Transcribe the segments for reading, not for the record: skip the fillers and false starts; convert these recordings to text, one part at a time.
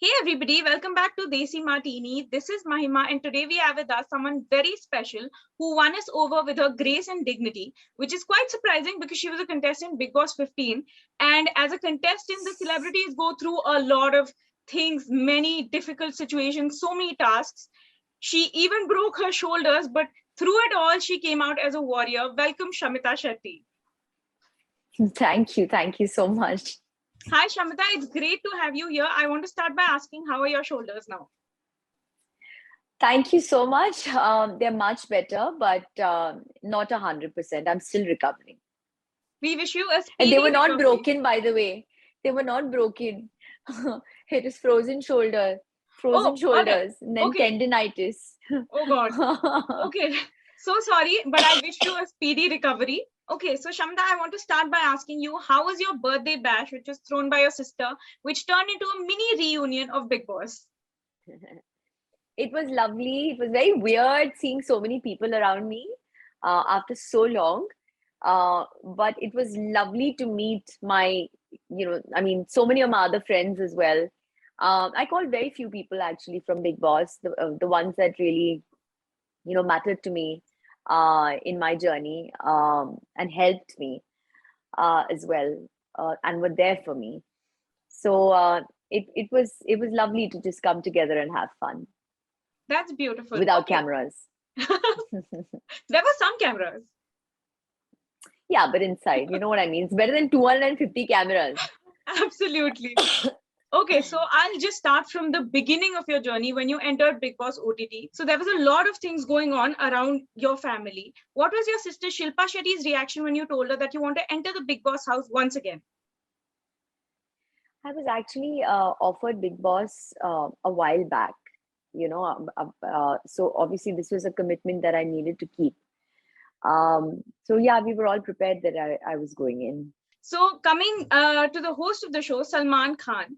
Hey everybody, welcome back to Desimartini. This is Mahima, and today we have with us someone very special who won us over with her grace and dignity, which is quite surprising because she was a contestant in Bigg Boss 15. And as a contestant, the celebrities go through a lot of things, many difficult situations, so many tasks. She even broke her shoulders, but through it all, she came out as a warrior. Welcome, Shamita Shetty. Thank you. Thank you so much. Hi, Shamita. It's great to have you here. I want to start by asking, how are your shoulders now? Thank you so much. They're much better, but not 100%. I'm still recovering. We wish you a And they speedy were not recovery. broken, by the way. They were not broken. It is frozen Oh, all right. and then Okay. tendinitis. Oh God. Okay. So sorry, but I wish you a speedy recovery. Okay, so Shamda, I want to start by asking you, how was your birthday bash, which was thrown by your sister, which turned into a mini reunion of Bigg Boss? It was lovely. It was very weird seeing so many people around me after so long. But it was lovely to meet so many of my other friends as well. I called very few people actually from Bigg Boss, the ones that really, mattered to me in my journey and helped me as well and were there for me. So it was lovely to just come together and have fun That's beautiful. without Okay. cameras. There were some cameras. Yeah, but inside, you know what I mean? It's better than 250 cameras. Absolutely. Okay, so I'll just start from the beginning of your journey when you entered Bigg Boss OTT. So there was a lot of things going on around your family. What was your sister Shilpa Shetty's reaction when you told her that you want to enter the Bigg Boss house once again? I was actually offered Bigg Boss a while back, so obviously this was a commitment that I needed to keep. So yeah, we were all prepared that I was going in. So coming to the host of the show, Salman Khan,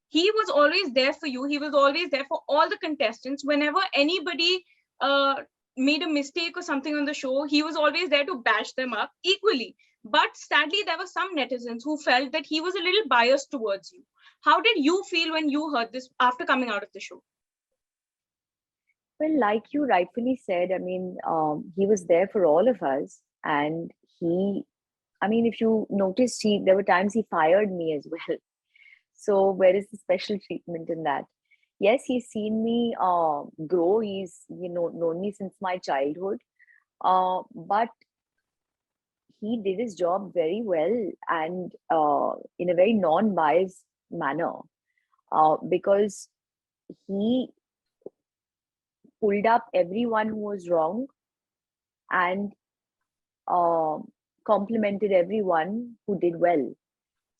he was always there for you. He was always there for all the contestants. Whenever anybody uh, made a mistake or something on the show, he was always there to bash them up equally. But sadly, there were some netizens who felt that he was a little biased towards you. How did you feel when you heard this after coming out of the show? Well, like you rightfully said, I mean, he was there for all of us, and I mean, if you noticed, there were times he fired me as well. So where is the special treatment in that? Yes, he's seen me grow. He's known me since my childhood. But he did his job very well and in a very non-biased manner because he pulled up everyone who was wrong and uh, complimented everyone who did well.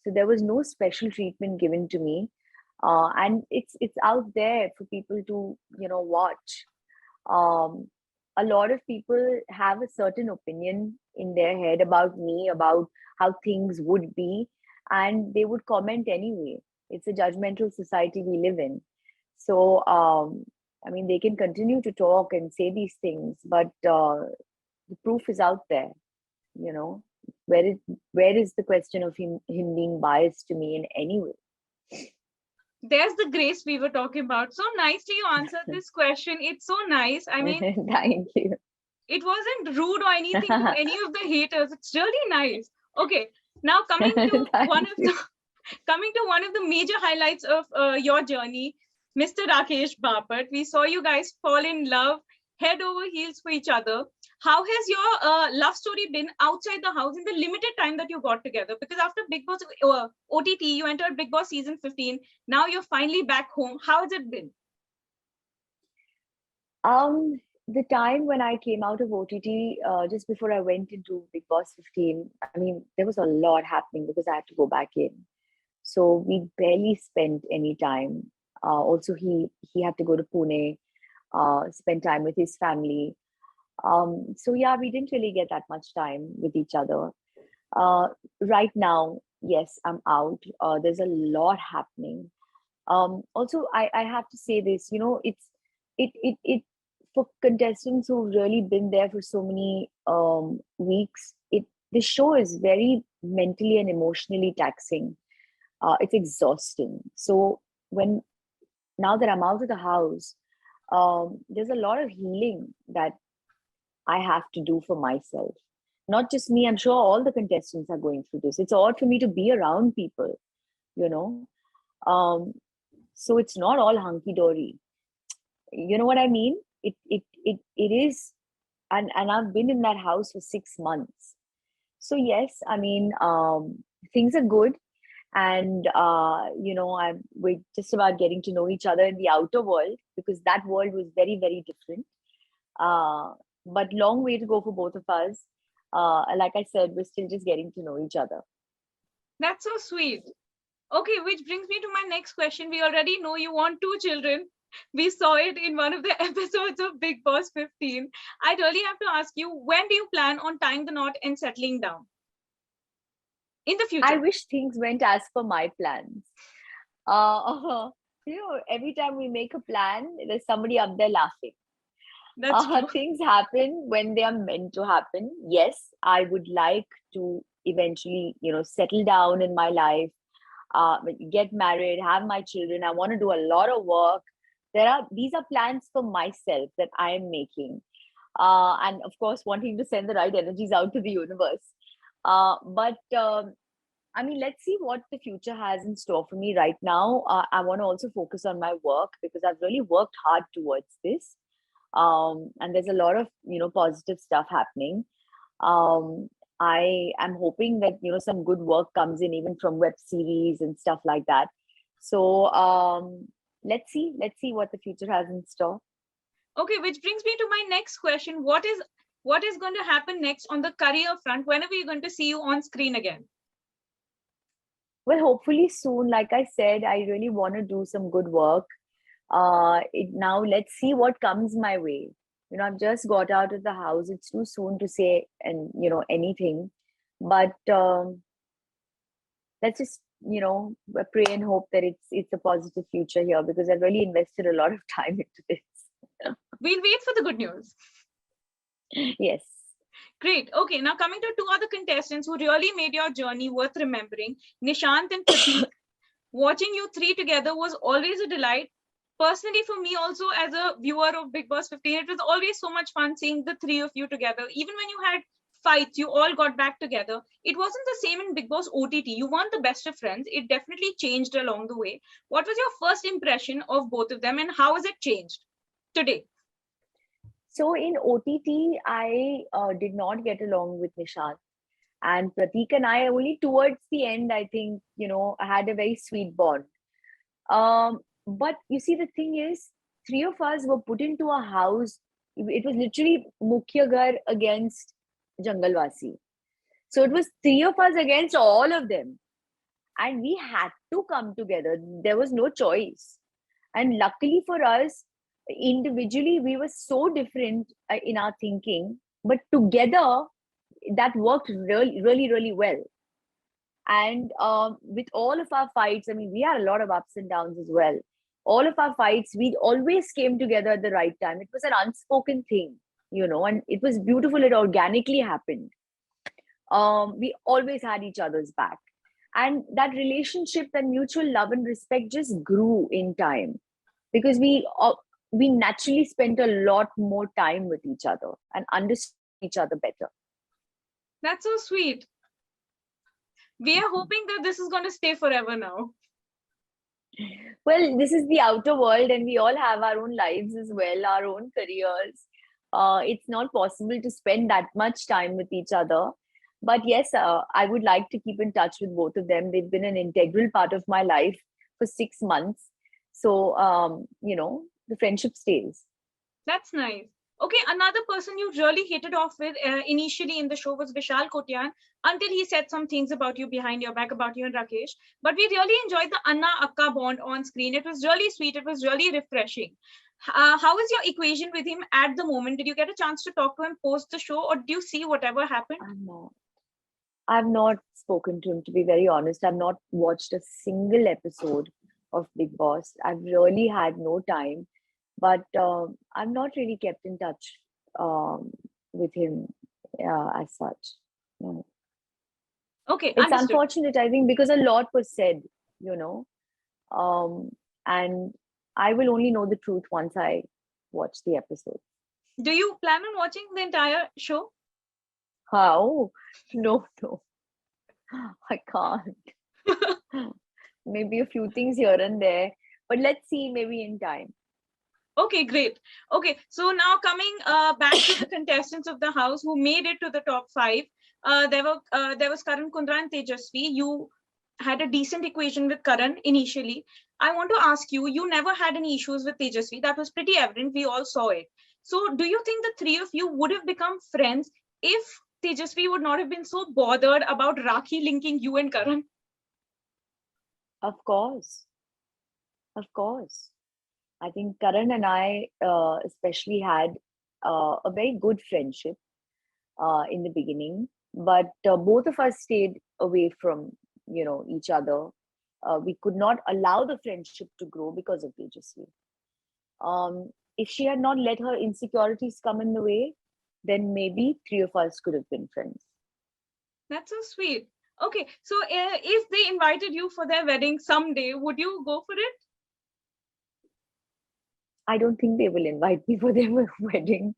So there was no special treatment given to me, and it's out there for people to watch. Um, a lot of people have a certain opinion in their head about me, about how things would be, and they would comment anyway. It's a judgmental society we live in. So, I mean, they can continue to talk and say these things, but the proof is out there, you know. Where is the question of him being biased to me in any way? There's the grace we were talking about. So nicely you answered this question. It's so nice. I mean, Thank you. it wasn't rude or anything to any of the haters. It's really nice. Okay, now Thank you. coming to one of the major highlights of your journey, Mr. Raqesh Bapat. We saw you guys fall in love, head over heels for each other. How has your love story been outside the house in the limited time that you got together? Because after Bigg Boss OTT, you entered Bigg Boss season 15. Now you're finally back home. How has it been? The time when I came out of OTT, just before I went into Bigg Boss 15, I mean, there was a lot happening because I had to go back in. So we barely spent any time. Also, he had to go to Pune, spend time with his family. So yeah, we didn't really get that much time with each other. Uh, right now, yes, I'm out. There's a lot happening. Also, I have to say this, it for contestants who've really been there for so many weeks, this show is very mentally and emotionally taxing. It's exhausting. So when now that I'm out of the house, there's a lot of healing that I have to do for myself. Not just me, I'm sure all the contestants are going through this. It's odd for me to be around people, you know. Um, so it's not all hunky dory. You know what I mean? It is, and I've been in that house for 6 months. So yes, I mean, things are good, and we're just about getting to know each other in the outer world, because that world was very, very different. Uh, but long way to go for both of us. Like I said, we're still just getting to know each other. That's so sweet. Okay, which brings me to my next question. We already know you want 2 children. We saw it in one of the episodes of Bigg Boss 15. I really have to ask you, when do you plan on tying the knot and settling down in the I future? wish things went as per my plans. Uh, every time we make a plan, there's somebody up there laughing. That's true. Things happen when they are meant to happen. Yes, I would like to eventually, settle down in my life, get married, have my children. I want to do a lot of work. These are plans for myself that I am making, and of course, wanting to send the right energies out to the universe. But I mean, let's see what the future has in store for me right now. I want to also focus on my work, because I've really worked hard towards this. And there's a lot of, positive stuff happening. Um, I am hoping that, some good work comes in, even from web series and stuff like that. So let's see what the future has in store. Okay, which brings me to my next question. What is going to happen next on the career front? When are we going to see you on screen again? Well, hopefully soon. Like I said, I really want to do some good work. Now let's see what comes my way. I've just got out of the house. It's too soon to say and anything, but let's just pray and hope that it's a positive future here, because I've really invested a lot of time into this. We'll wait for the good news. Yes. Great. Okay, now coming to 2 other contestants who really made your journey worth remembering, Nishant and Pratik. Watching you 3 together was always a delight. Personally, for me also, as a viewer of Bigg Boss 15, it was always so much fun seeing the 3 of you together. Even when you had fights, you all got back together. It wasn't the same in Bigg Boss OTT. You weren't the best of friends. It definitely changed along the way. What was your first impression of both of them, and how has it changed today? So in OTT, I did not get along with Nishant, and Pratik and I only towards the end, I think, had a very sweet bond. But you see, the thing is, 3 of us were put into a house. It was literally Mukhya Ghar against Jangalwasi. So it was 3 of us against all of them. And we had to come together. There was no choice. And luckily for us, individually, we were so different in our thinking. But together, that worked really, really, really well. And with all of our fights, I mean, we had a lot of ups and downs as well. All of our fights, we always came together at the right time. It was an unspoken thing, and it was beautiful. It organically happened. We always had each other's back. And that relationship and mutual love and respect just grew in time, because we naturally spent a lot more time with each other and understood each other better. That's so sweet. We are hoping that this is going to stay forever now. Well, this is the outer world, and we all have our own lives as well, our own careers. It's not possible to spend that much time with each other. But yes, I would like to keep in touch with both of them. They've been an integral part of my life for 6 months. So, the friendship stays. That's nice. Okay, another person you really hit it off with initially in the show was Vishal Kotian, until he said some things about you behind your back, about you and Raqesh. But we really enjoyed the Anna Akka bond on screen. It was really sweet. It was really refreshing. How is your equation with him at the moment? Did you get a chance to talk to him post the show, or do you see whatever happened? I've not spoken to him, to be very honest. I've not watched a single episode of Bigg Boss. I've really had no time. But I've not really kept in touch with him as such. No. Okay, It's understood. unfortunate, I think, because a lot was said, you know, and I will only know the truth once I watch the episode. Do you plan on watching the entire show? How? No, no, I can't. Maybe a few things here and there, but let's see, maybe in time. Okay, great. Okay, so now coming back to the contestants of the house who made it to the top 5. There was Karan Kundrra and Tejasswi. You had a decent equation with Karan initially. I want to ask you, you never had any issues with Tejasswi. That was pretty evident. We all saw it. So do you think the three of you would have become friends if Tejasswi would not have been so bothered about Rakhi linking you and Karan? Of course, of course. I think Karan and I especially had a very good friendship in the beginning, but both of us stayed away from each other. We could not allow the friendship to grow because of Tejasswi. If she had not let her insecurities come in the way, then maybe three of us could have been friends. That's so sweet. Okay, so if they invited you for their wedding someday, would you go for it? I don't think they will invite me for their wedding.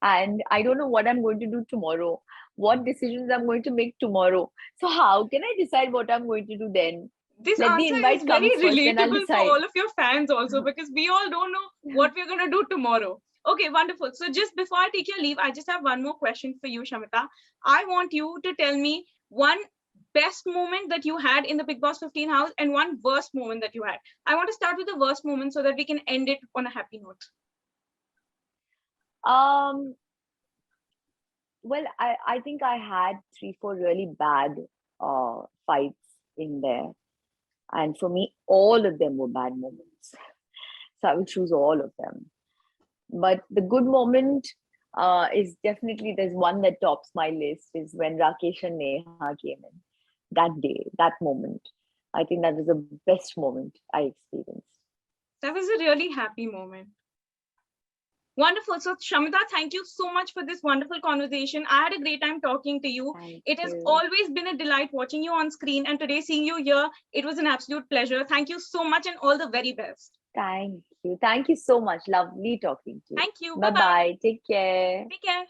And I don't know what I'm going to do tomorrow, what decisions I'm going to make tomorrow. So how can I decide what I'm going to do then? This Let the answer is invite very come first, then I'll relatable for decide. all of your fans also, because we all don't know what we're going to do tomorrow. Okay, wonderful. So just before I take your leave, I just have one more question for you, Shamita. I want you to tell me one best moment that you had in the Bigg Boss 15 house and one worst moment that you had. I want to start with the worst moment so that we can end it on a happy note. Well, I think I had 3-4 really bad fights in there. And for me, all of them were bad moments. So I will choose all of them. But the good moment is definitely, there's one that tops my list, is when Raqesh and Neha came in. That day, that moment. I think that was the best moment I experienced. That was a really happy moment. Wonderful. So, Shamita, thank you so much for this wonderful conversation. I had a great time talking to you. It has always been a delight watching you on screen, and today seeing you here, it was an absolute pleasure. Thank you so much and all the very best. Thank you. Thank you so much. Lovely talking to you. Thank you. Bye-bye. Take care. Take care.